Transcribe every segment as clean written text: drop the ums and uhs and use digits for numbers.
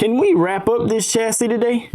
Can we wrap up this chassis today?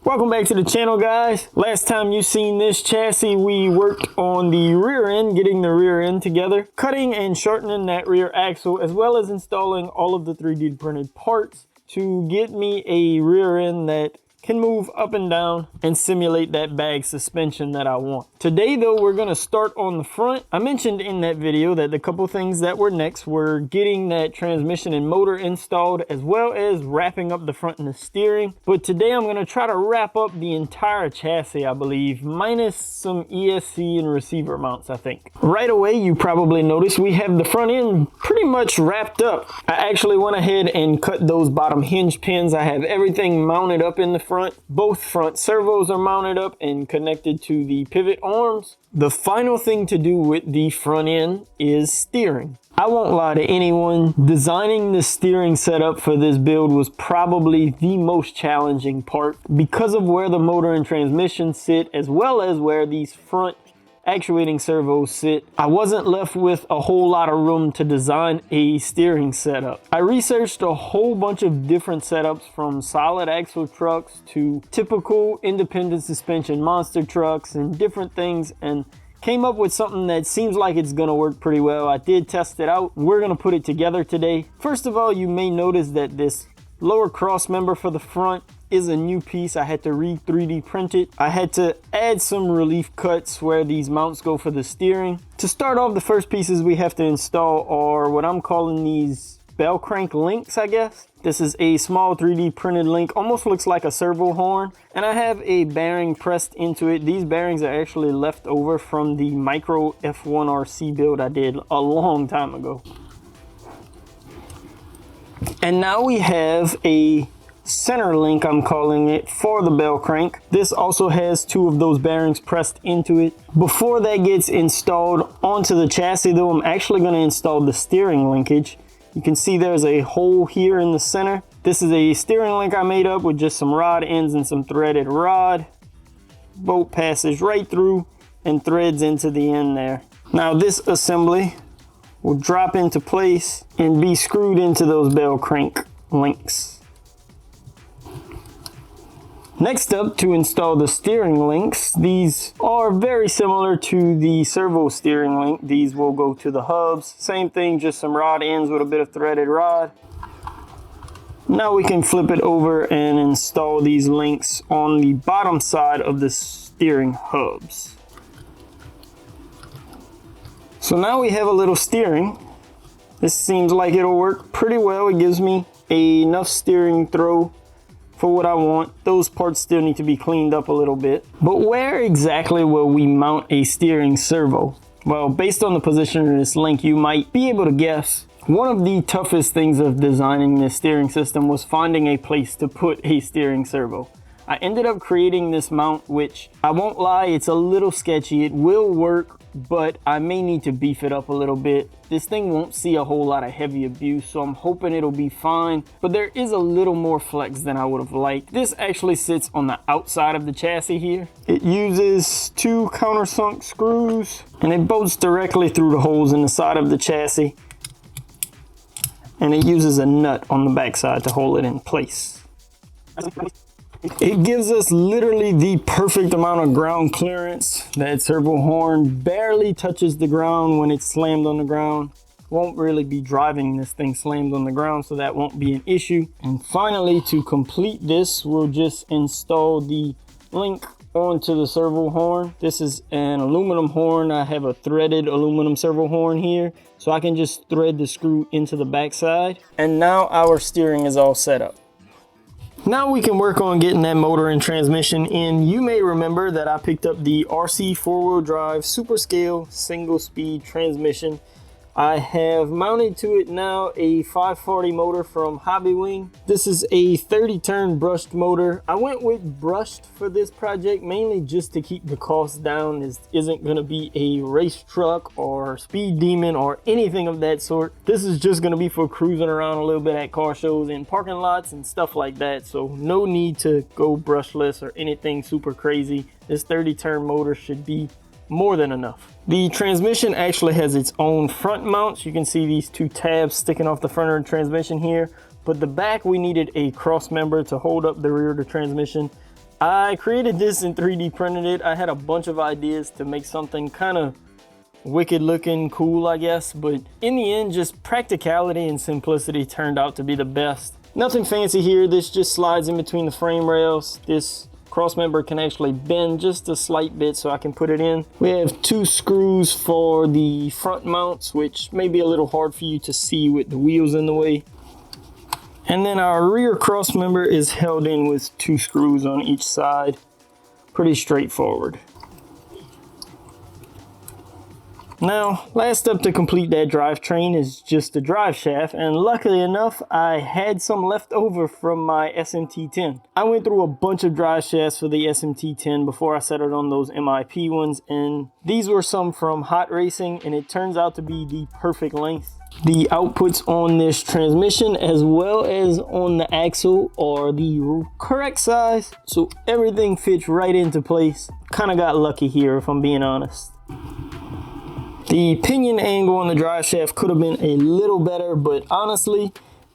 Welcome back to the channel, guys. Last time you seen this chassis, we worked on the rear end, getting the rear end together, cutting and shortening that rear axle, as well as installing all of the 3D printed parts to get me a rear end that can move up and down and simulate that bag suspension that I want. Today though, we're gonna start on the front. I mentioned in that video that the couple things that were next were getting that transmission and motor installed, as well as wrapping up the front and the steering. But today I'm gonna try to wrap up the entire chassis, I believe, minus some ESC and receiver mounts, I think. Right away, you probably noticed we have the front end pretty much wrapped up. I actually went ahead and cut those bottom hinge pins. I have everything mounted up in the front. Both front servos are mounted up and connected to the pivot arms. The final thing to do with the front end is steering. I won't lie to anyone, designing the steering setup for this build was probably the most challenging part because of where the motor and transmission sit, as well as where these front actuating servos sit. I wasn't left with a whole lot of room to design a steering setup. I researched a whole bunch of different setups, from solid axle trucks to typical independent suspension monster trucks and different things, and came up with something that seems like it's gonna work pretty well. I did test it out. We're gonna put it together today. First of all, you may notice that this lower cross member for the front is a new piece. I had to re-3D print it. I had to add some relief cuts where these mounts go for the steering. To start off, the first pieces we have to install are what I'm calling these bell crank links, I guess. This is a small 3D printed link, almost looks like a servo horn, and I have a bearing pressed into it. These bearings are actually left over from the micro F1RC build I did a long time ago. And now we have a center link, I'm calling it, for the bell crank. This also has two of those bearings pressed into it. Before that gets installed onto the chassis though, I'm actually going to install the steering linkage. You can see there's a hole here in the center. This is a steering link I made up with just some rod ends and some threaded rod. Bolt passes right through and threads into the end there. Now this assembly will drop into place and be screwed into those bell crank links. Next up, to install the steering links, these are very similar to the servo steering link. These will go to the hubs. Same thing, just some rod ends with a bit of threaded rod. Now we can flip it over and install these links on the bottom side of the steering hubs. So now we have a little steering. This seems like it'll work pretty well. It gives me enough steering throw for what I want. Those parts still need to be cleaned up a little bit. But where exactly will we mount a steering servo? Well, based on the position of this link, you might be able to guess. One of the toughest things of designing this steering system was finding a place to put a steering servo. I ended up creating this mount, which I won't lie, it's a little sketchy. It will work, but I may need to beef it up a little bit. This thing won't see a whole lot of heavy abuse, so I'm hoping it'll be fine, but there is a little more flex than I would have liked. This actually sits on the outside of the chassis here. It uses two countersunk screws, and it bolts directly through the holes in the side of the chassis, and it uses a nut on the backside to hold it in place. It gives us literally the perfect amount of ground clearance. That servo horn barely touches the ground when it's slammed on the ground. Won't really be driving this thing slammed on the ground, so that won't be an issue. And finally, to complete this, we'll just install the link onto the servo horn. This is an aluminum horn. I have a threaded aluminum servo horn here, so I can just thread the screw into the backside. And now our steering is all set up. Now we can work on getting that motor and transmission in. You may remember that I picked up the RC 4-wheel drive super scale single speed transmission. I have mounted to it now a 540 motor from Hobbywing. This is a 30 turn brushed motor. I went with brushed for this project mainly just to keep the cost down. This isn't going to be a race truck or speed demon or anything of that sort. This is just going to be for cruising around a little bit at car shows and parking lots and stuff like that. So no need to go brushless or anything super crazy. This 30 turn motor should be more than enough. The transmission actually has its own front mounts. You can see these two tabs sticking off the front of the transmission here, but the back we needed a cross member to hold up the rear of the transmission. I created this and 3D printed it. I had a bunch of ideas to make something kind of wicked looking, cool, I guess, but in the end, just practicality and simplicity turned out to be the best. Nothing fancy here. This just slides in between the frame rails. This cross member can actually bend just a slight bit so I can put it in. We have 2 screws for the front mounts, which may be a little hard for you to see with the wheels in the way. And then our rear cross member is held in with 2 screws on each side. Pretty straightforward. Now, last step to complete that drivetrain is just the drive shaft, and luckily enough, I had some left over from my SMT10. I went through a bunch of drive shafts for the SMT10 before I settled on those MIP ones, and these were some from Hot Racing, and it turns out to be the perfect length. The outputs on this transmission as well as on the axle are the correct size, so everything fits right into place. Kind of got lucky here, if I'm being honest. The pinion angle on the drive shaft could have been a little better, but honestly,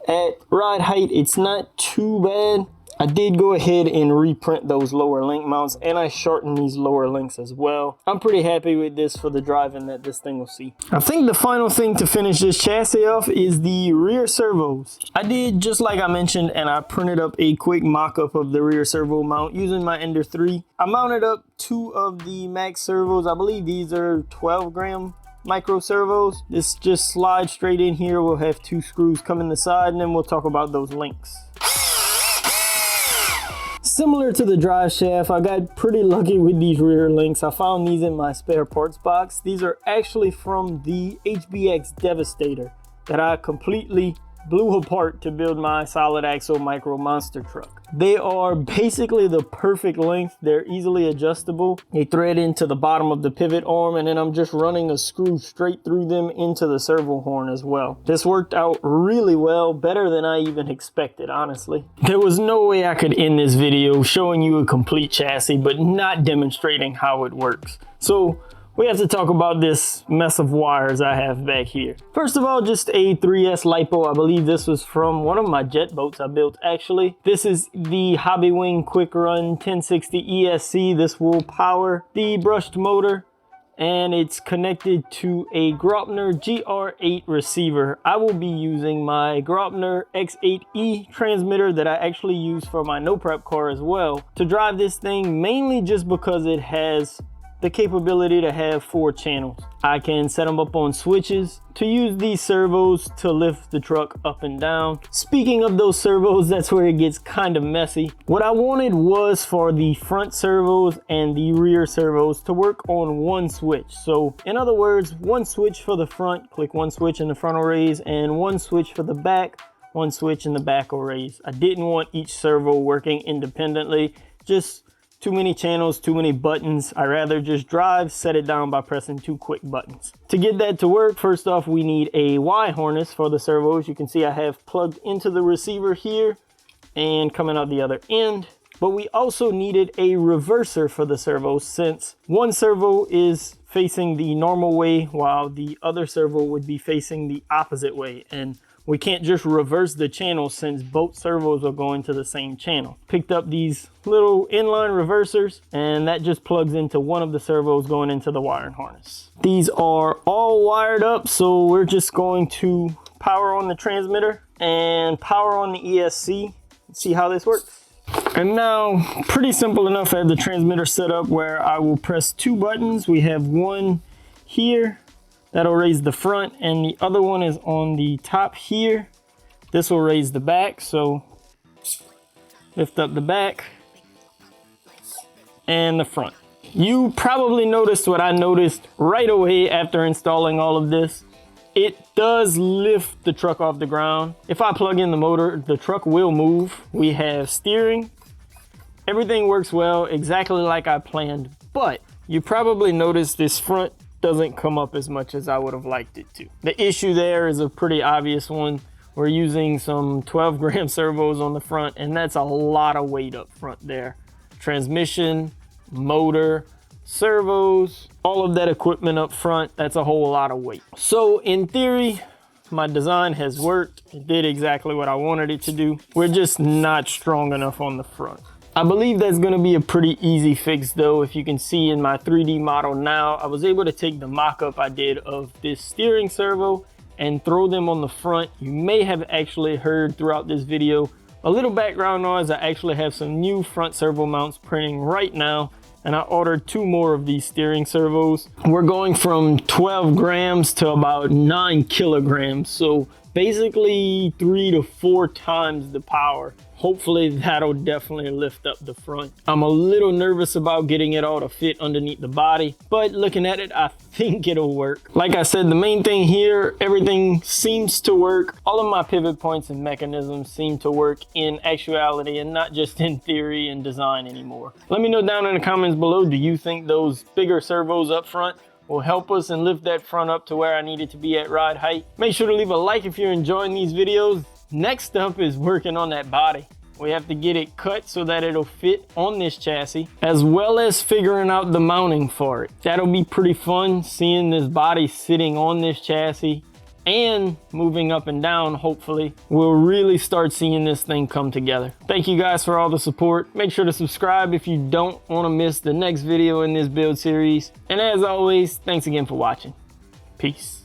at ride height, it's not too bad. I did go ahead and reprint those lower link mounts, and I shortened these lower links as well. I'm pretty happy with this for the driving that this thing will see. I think the final thing to finish this chassis off is the rear servos. I did just like I mentioned, and I printed up a quick mock-up of the rear servo mount using my Ender 3. I mounted up 2 of the max servos. I believe these are 12-gram micro servos. This just slides straight in here. We'll have 2 screws come in the side, and then we'll talk about those links. Similar to the drive shaft, I got pretty lucky with these rear links. I found these in my spare parts box. These are actually from the HBX Devastator that I completely blew apart to build my solid axle micro monster truck. They are basically the perfect length. They're easily adjustable. They thread into the bottom of the pivot arm, and then I'm just running a screw straight through them into the servo horn as well. This worked out really well, better than I even expected, honestly. There was no way I could end this video showing you a complete chassis but not demonstrating how it works. So we have to talk about this mess of wires I have back here. First of all, just a 3S LiPo. I believe this was from one of my jet boats I built, actually. This is the Hobbywing Quick Run 1060 ESC. This will power the brushed motor, and it's connected to a Graupner GR8 receiver. I will be using my Graupner X8E transmitter that I actually use for my no prep car as well to drive this thing, mainly just because it has the capability to have 4 channels. I can set them up on switches to use these servos to lift the truck up and down. Speaking of those servos, that's where it gets kind of messy. What I wanted was for the front servos and the rear servos to work on one switch. So in other words, one switch for the front, click one switch and the front will raise, and one switch for the back, one switch and the back will raise. I didn't want each servo working independently. Just too many channels, too many buttons. I rather just drive, set it down by pressing 2 quick buttons. To get that to work, first off, we need a Y harness for the servos. You can see I have plugged into the receiver here and coming out the other end. But we also needed a reverser for the servos, since one servo is facing the normal way while the other servo would be facing the opposite way. And we can't just reverse the channel since both servos are going to the same channel. Picked up these little inline reversers, and that just plugs into one of the servos going into the wiring harness. These are all wired up, so we're just going to power on the transmitter and power on the ESC. Let's see how this works. And now, pretty simple enough, I have the transmitter set up where I will press 2 buttons. We have one here. That'll raise the front, and the other one is on the top here. This will raise the back, so lift up the back and the front. You probably noticed what I noticed right away after installing all of this. It does lift the truck off the ground. If I plug in the motor, the truck will move. We have steering. Everything works well, exactly like I planned, but you probably noticed this front doesn't come up as much as I would have liked it to. The issue there is a pretty obvious one. We're using some 12-gram servos on the front, and that's a lot of weight up front there. Transmission, motor, servos, all of that equipment up front. That's a whole lot of weight. So in theory, my design has worked. It did exactly what I wanted it to do. We're just not strong enough on the front. I believe that's going to be a pretty easy fix though. If you can see in my 3D model now, I was able to take the mock-up I did of this steering servo and throw them on the front. You may have actually heard throughout this video a little background noise. I actually have some new front servo mounts printing right now, and I ordered 2 more of these steering servos. We're going from 12 grams to about 9 kilograms. So basically 3 to 4 times the power. Hopefully that'll definitely lift up the front. I'm a little nervous about getting it all to fit underneath the body, but looking at it, I think it'll work. Like I said, the main thing here, everything seems to work. All of my pivot points and mechanisms seem to work in actuality and not just in theory and design anymore. Let me know down in the comments below, do you think those bigger servos up front will help us and lift that front up to where I need it to be at ride height? Make sure to leave a like if you're enjoying these videos. Next up is working on that body. We have to get it cut so that it'll fit on this chassis, as well as figuring out the mounting for it. That'll be pretty fun, seeing this body sitting on this chassis and moving up and down. Hopefully we'll really start seeing this thing come together. Thank you guys for all the support. Make sure to subscribe if you don't want to miss the next video in this build series. And as always, thanks again for watching. Peace.